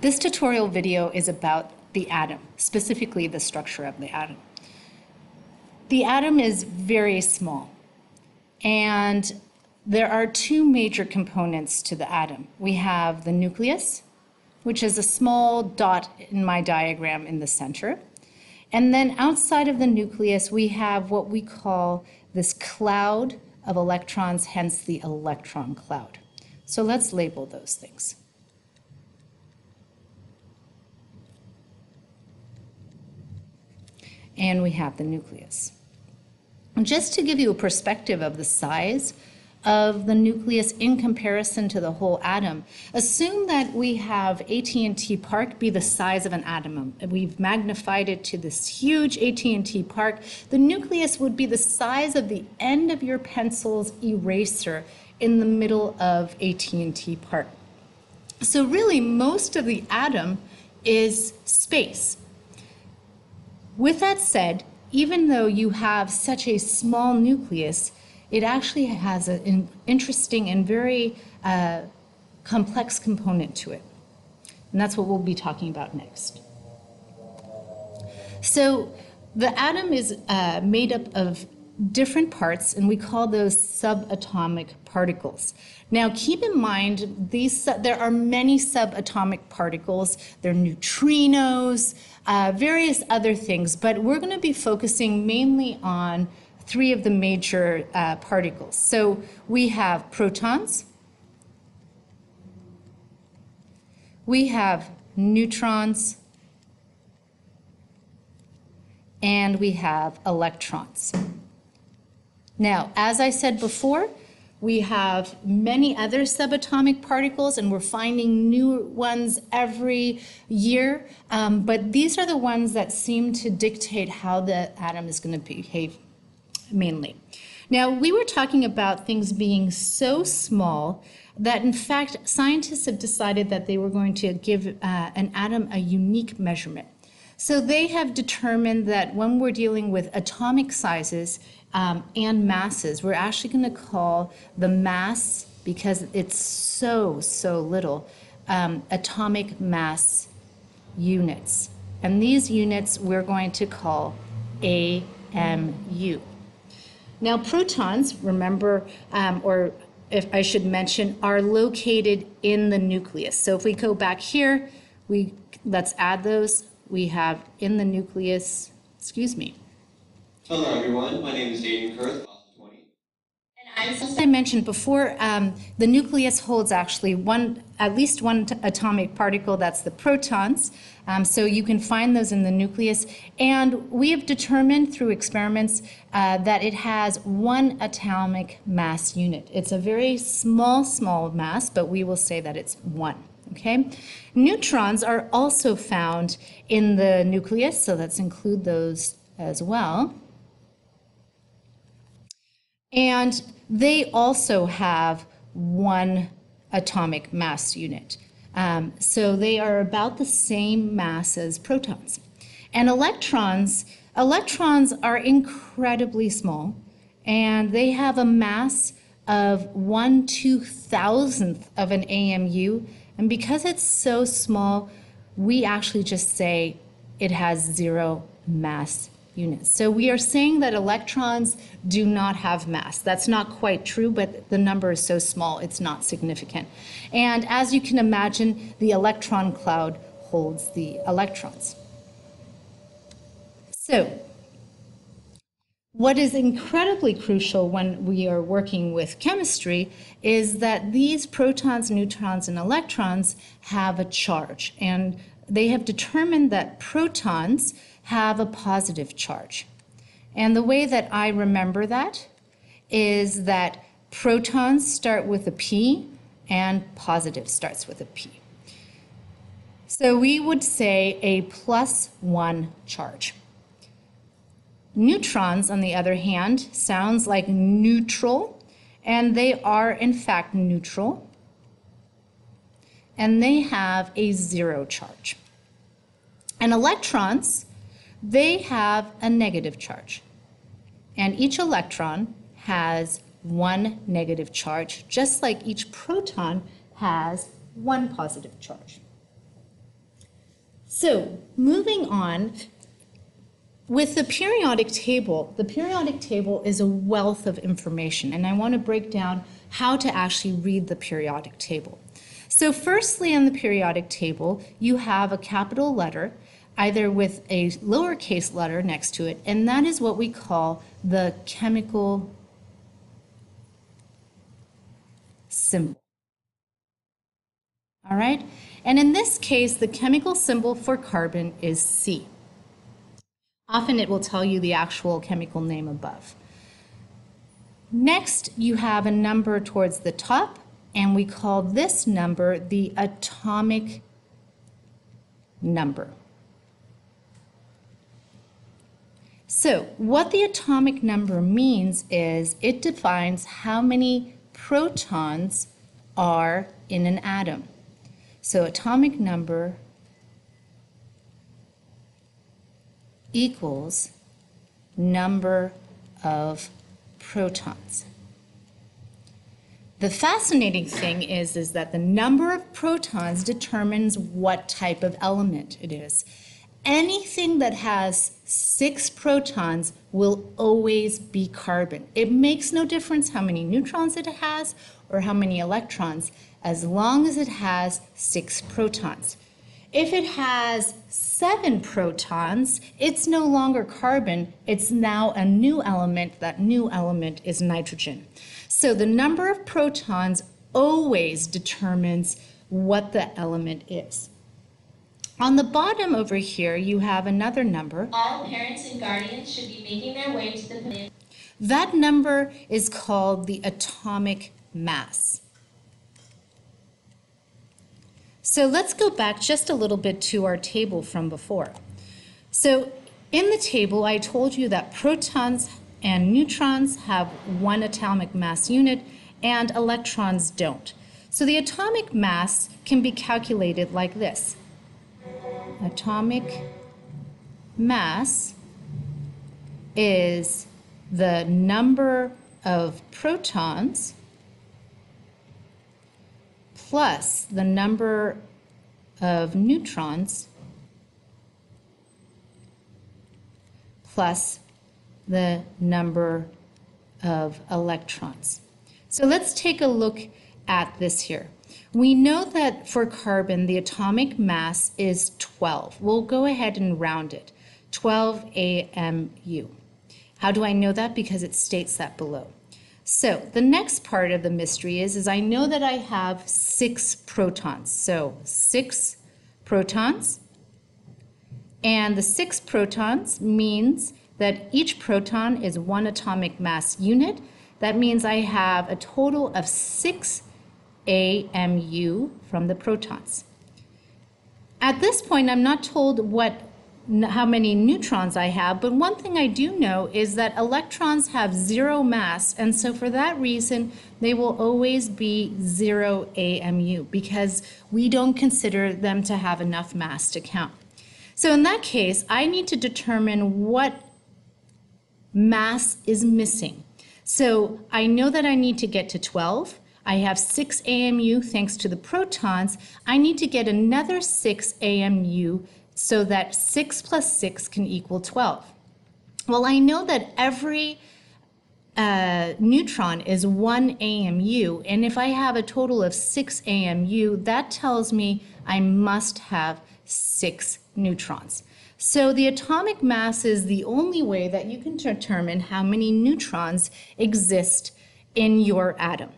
This tutorial video is about the atom, specifically the structure of the atom. The atom is very small, and there are two major components to the atom. We have the nucleus, which is a small dot in my diagram in the center. And then outside of the nucleus, we have what we call this cloud of electrons, hence the electron cloud. So let's label those things. And we have the nucleus. And just to give you a perspective of the size of the nucleus in comparison to the whole atom, assume that we have AT&T Park be the size of an atom. We've magnified it to this huge AT&T Park. The nucleus would be the size of the end of your pencil's eraser in the middle of AT&T Park. So really, most of the atom is space. With that said, even though you have such a small nucleus, it actually has an interesting and very complex component to it. And that's what we'll be talking about next. So the atom is made up of different parts, and we call those subatomic particles. Now keep in mind, there are many subatomic particles. They're neutrinos, various other things, but we're going to be focusing mainly on three of the major particles. So we have protons, we have neutrons, and we have electrons. Now, as I said before, we have many other subatomic particles, and we're finding new ones every year, but these are the ones that seem to dictate how the atom is going to behave mainly. Now, we were talking about things being so small that, in fact, scientists have decided that they were going to give an atom a unique measurement. So they have determined that when we're dealing with atomic sizes and masses, we're actually going to call the mass, because it's so little, atomic mass units. And these units we're going to call AMU. Now, protons, remember, or if I should mention, are located in the nucleus. So if we go back here, let's add those. We have in the nucleus, excuse me. Hello everyone, my name is Jaden Kurth, class of 20. As I mentioned before, the nucleus holds actually at least one atomic particle, that's the protons. So you can find those in the nucleus. And we have determined through experiments that it has one atomic mass unit. It's a very small mass, but we will say that it's one. Okay? Neutrons are also found in the nucleus, so let's include those as well. And they also have one atomic mass unit. So they are about the same mass as protons. And electrons are incredibly small, and they have a mass of 1/2000th of an AMU. And because it's so small, we actually just say it has 0 mass units. So we are saying that electrons do not have mass. That's not quite true, but the number is so small, it's not significant. And as you can imagine, the electron cloud holds the electrons. So, what is incredibly crucial when we are working with chemistry is that these protons, neutrons, and electrons have a charge. And they have determined that protons have a positive charge. And the way that I remember that is that protons start with a P and positive starts with a P. So we would say a +1 charge. Neutrons, on the other hand, sounds like neutral, and they are in fact neutral, and they have a 0 charge. And electrons, they have a negative charge, and each electron has 1 negative charge, just like each proton has 1 positive charge. So moving on, with the periodic table is a wealth of information, and I want to break down how to actually read the periodic table. So firstly, on the periodic table, you have a capital letter, either with a lowercase letter next to it, and that is what we call the chemical symbol. All right? And in this case, the chemical symbol for carbon is C. Often it will tell you the actual chemical name above. Next, you have a number towards the top, and we call this number the atomic number. So, what the atomic number means is it defines how many protons are in an atom. So, atomic number equals number of protons. The fascinating thing is that the number of protons determines what type of element it is. Anything that has 6 protons will always be carbon. It makes no difference how many neutrons it has or how many electrons, as long as it has 6 protons. If it has 7 protons, it's no longer carbon, it's now a new element. That new element is nitrogen. So the number of protons always determines what the element is. On the bottom over here, you have another number. All parents and guardians should be making their way to the pavilion. That number is called the atomic mass. So let's go back just a little bit to our table from before. So in the table, I told you that protons and neutrons have 1 atomic mass unit and electrons don't. So the atomic mass can be calculated like this. Atomic mass is the number of protons plus the number of neutrons plus the number of electrons. So let's take a look at this here. We know that for carbon, the atomic mass is 12. We'll go ahead and round it, 12 AMU. How do I know that? Because it states that below. So the next part of the mystery is I know that I have 6 protons. So 6 protons, and the 6 protons means that each proton is 1 atomic mass unit. That means I have a total of 6 AMU from the protons. At this point, I'm not told how many neutrons I have, but one thing I do know is that electrons have 0 mass, and so for that reason, they will always be 0 AMU because we don't consider them to have enough mass to count. So in that case, I need to determine what mass is missing. So I know that I need to get to 12. I have 6 AMU thanks to the protons. I need to get another 6 AMU so that 6 plus 6 can equal 12. Well, I know that every neutron is 1 AMU, and if I have a total of 6 AMU, that tells me I must have 6 neutrons. So the atomic mass is the only way that you can determine how many neutrons exist in your atom.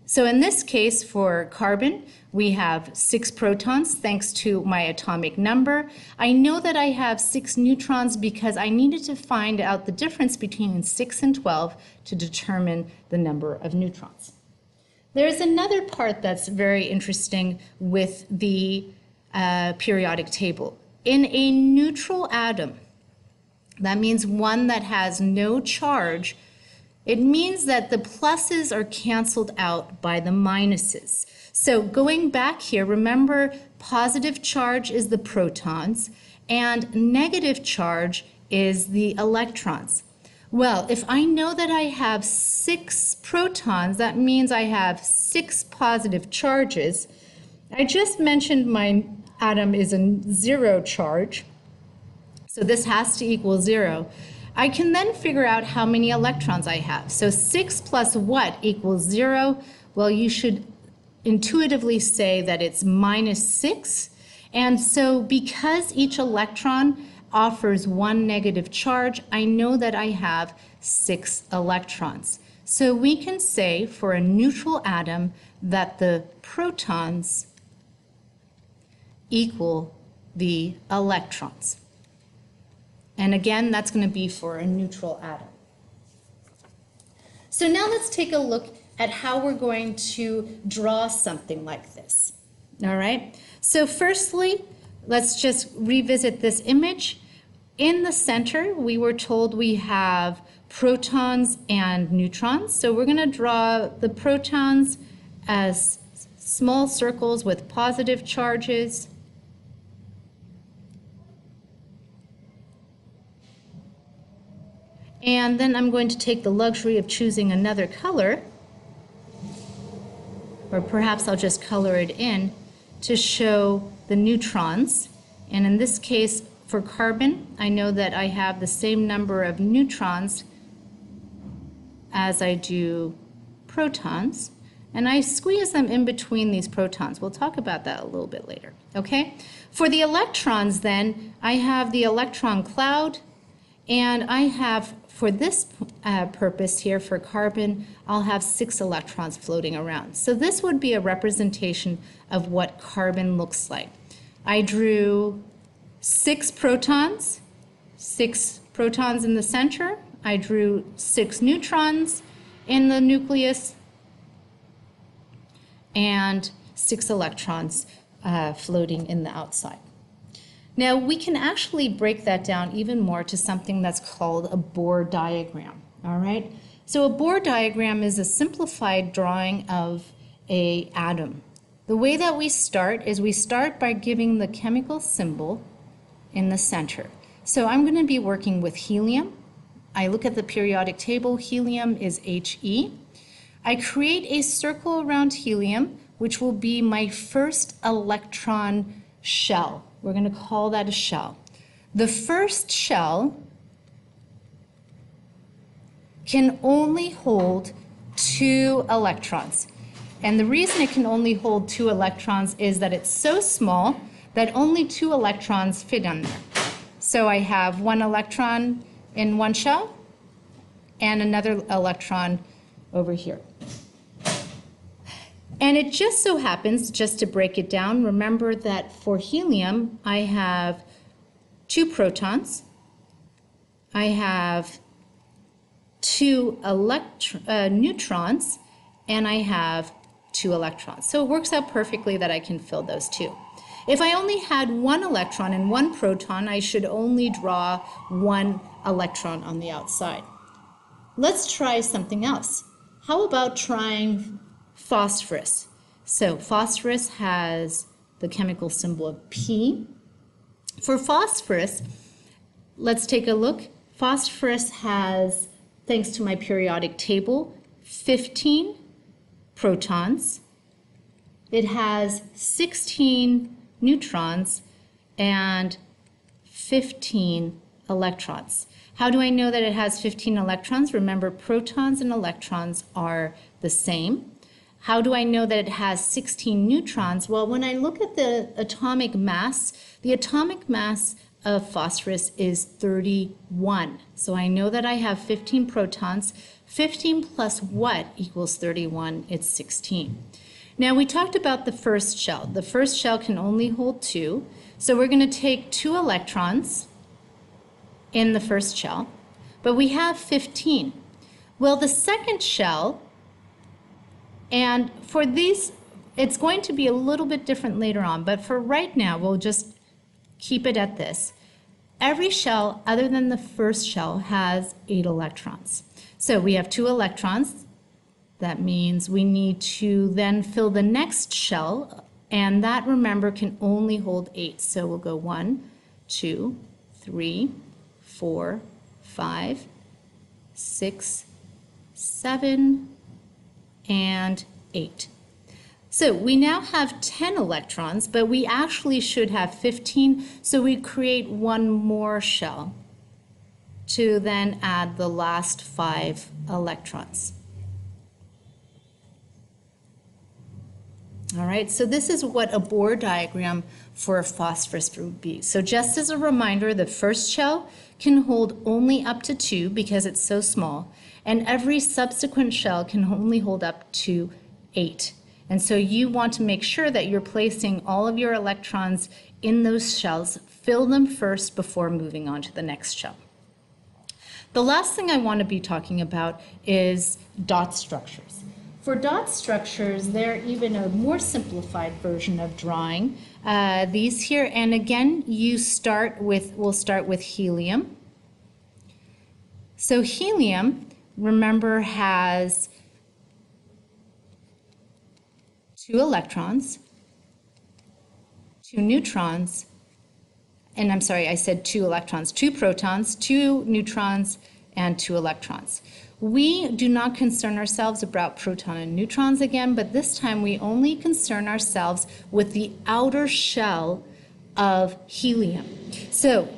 So in this case, for carbon, we have 6 protons thanks to my atomic number. I know that I have 6 neutrons because I needed to find out the difference between 6 and 12 to determine the number of neutrons. There's another part that's very interesting with the periodic table. In a neutral atom, that means one that has no charge, it means that the pluses are canceled out by the minuses. So going back here, remember positive charge is the protons and negative charge is the electrons. Well, if I know that I have 6 protons, that means I have 6 positive charges. I just mentioned my atom is a 0 charge, so this has to equal 0, I can then figure out how many electrons I have. So 6 plus what equals 0? Well, you should intuitively say that it's -6. And so because each electron offers one negative charge, I know that I have 6 electrons. So we can say for a neutral atom that the protons equal the electrons. And again, that's going to be for a neutral atom. So now let's take a look at how we're going to draw something like this. All right? So firstly, let's just revisit this image. In the center, we were told we have protons and neutrons. So we're going to draw the protons as small circles with positive charges. And then I'm going to take the luxury of choosing another color, or perhaps I'll just color it in to show the neutrons. And in this case, for carbon, I know that I have the same number of neutrons as I do protons, and I squeeze them in between these protons. We'll talk about that a little bit later, okay? For the electrons then, I have the electron cloud, and I have, for this purpose here, for carbon, I'll have 6 electrons floating around. So this would be a representation of what carbon looks like. I drew 6 protons in the center. I drew 6 neutrons in the nucleus, and 6 electrons floating in the outside. Now, we can actually break that down even more to something that's called a Bohr diagram, all right? So a Bohr diagram is a simplified drawing of an atom. The way that we start is we start by giving the chemical symbol in the center. So I'm going to be working with helium. I look at the periodic table. Helium is He. I create a circle around helium, which will be my first electron shell. We're going to call that a shell. The first shell can only hold 2 electrons. And the reason it can only hold 2 electrons is that it's so small that only 2 electrons fit on there. So I have 1 electron in one shell and another electron over here. And it just so happens, just to break it down, remember that for helium, I have 2 protons, I have 2 neutrons, and I have 2 electrons. So it works out perfectly that I can fill those 2. If I only had 1 electron and 1 proton, I should only draw 1 electron on the outside. Let's try something else. How about trying phosphorus? So phosphorus has the chemical symbol of P. For phosphorus, let's take a look. Phosphorus has, thanks to my periodic table, 15 protons. It has 16 neutrons and 15 electrons. How do I know that it has 15 electrons? Remember, protons and electrons are the same. How do I know that it has 16 neutrons? Well, when I look at the atomic mass of phosphorus is 31. So I know that I have 15 protons. 15 plus what equals 31? It's 16. Now, we talked about the first shell. The first shell can only hold 2. So we're going to take 2 electrons in the first shell, but we have 15. Well, the second shell, and for these, it's going to be a little bit different later on, but for right now, we'll just keep it at this. Every shell, other than the first shell, has 8 electrons. So we have 2 electrons. That means we need to then fill the next shell, and that, remember, can only hold 8. So we'll go 1, 2, 3, 4, 5, 6, 7, and 8. So we now have 10 electrons, but we actually should have 15, so we create one more shell to then add the last 5 electrons. All right, so this is what a Bohr diagram for phosphorus would be. So just as a reminder, the first shell can hold only up to 2 because it's so small, and every subsequent shell can only hold up to 8. And so you want to make sure that you're placing all of your electrons in those shells, fill them first before moving on to the next shell. The last thing I want to be talking about is dot structures. For dot structures, they're even a more simplified version of drawing these here. And again, we'll start with helium. So helium, remember, has 2 electrons, 2 neutrons, and I'm sorry, I said 2 electrons, 2 protons, 2 neutrons, and 2 electrons. We do not concern ourselves about proton and neutrons again, but this time we only concern ourselves with the outer shell of helium. So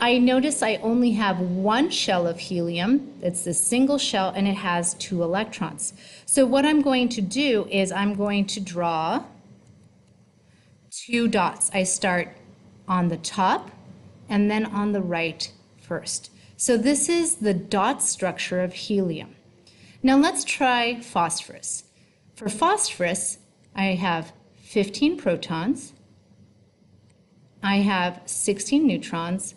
I notice I only have one shell of helium. It's a single shell, and it has 2 electrons. So what I'm going to do is I'm going to draw 2 dots. I start on the top and then on the right first. So this is the dot structure of helium. Now let's try phosphorus. For phosphorus, I have 15 protons, I have 16 neutrons,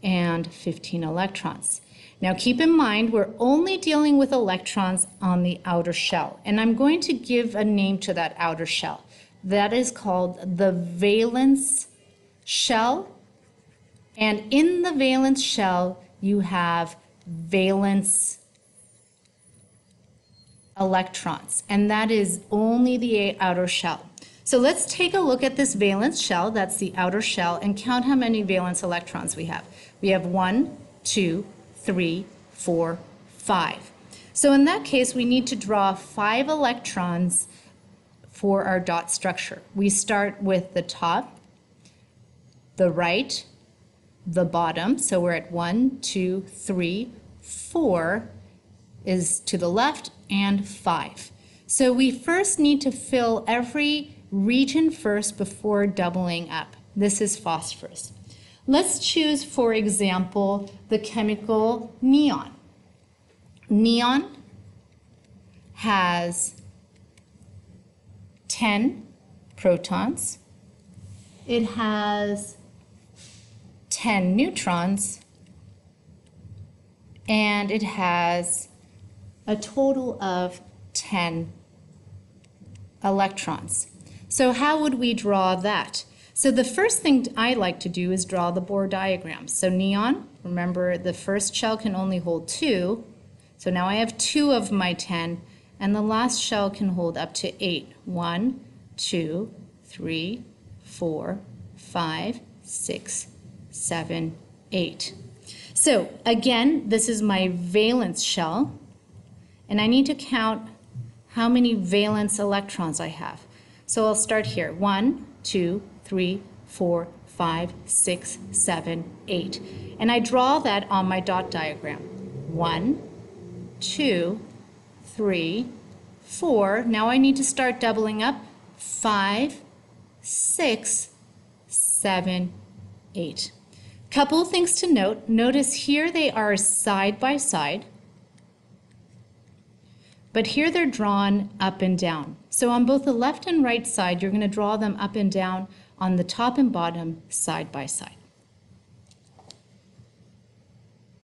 and 15 electrons. Now keep in mind, we're only dealing with electrons on the outer shell, and I'm going to give a name to that outer shell. That is called the valence shell, and in the valence shell, you have valence electrons, and that is only the outer shell. So let's take a look at this valence shell, that's the outer shell, and count how many valence electrons we have. We have 1, 2, 3, 4, 5. So in that case, we need to draw 5 electrons for our dot structure. We start with the top, the right, the bottom, so we're at 1, 2, 3, 4 is to the left, and 5. So we first need to fill every region first before doubling up. This is phosphorus. Let's choose, for example, the chemical neon. Neon has 10 protons. It has 10 neutrons, and it has a total of 10 electrons. So how would we draw that? So the first thing I like to do is draw the Bohr diagram. So neon, remember the first shell can only hold 2, so now I have 2 of my 10, and the last shell can hold up to 8. 1, 2, 3, 4, 5, 6, 7, 8. So again, this is my valence shell, and I need to count how many valence electrons I have. So I'll start here. 1, 2, 3, 4, 5, 6, 7, 8. And I draw that on my dot diagram. 1, 2, 3, 4. Now I need to start doubling up. 5, 6, 7, 8. Couple things to note. Notice here they are side by side, but here they're drawn up and down. So on both the left and right side, you're going to draw them up and down on the top and bottom side by side.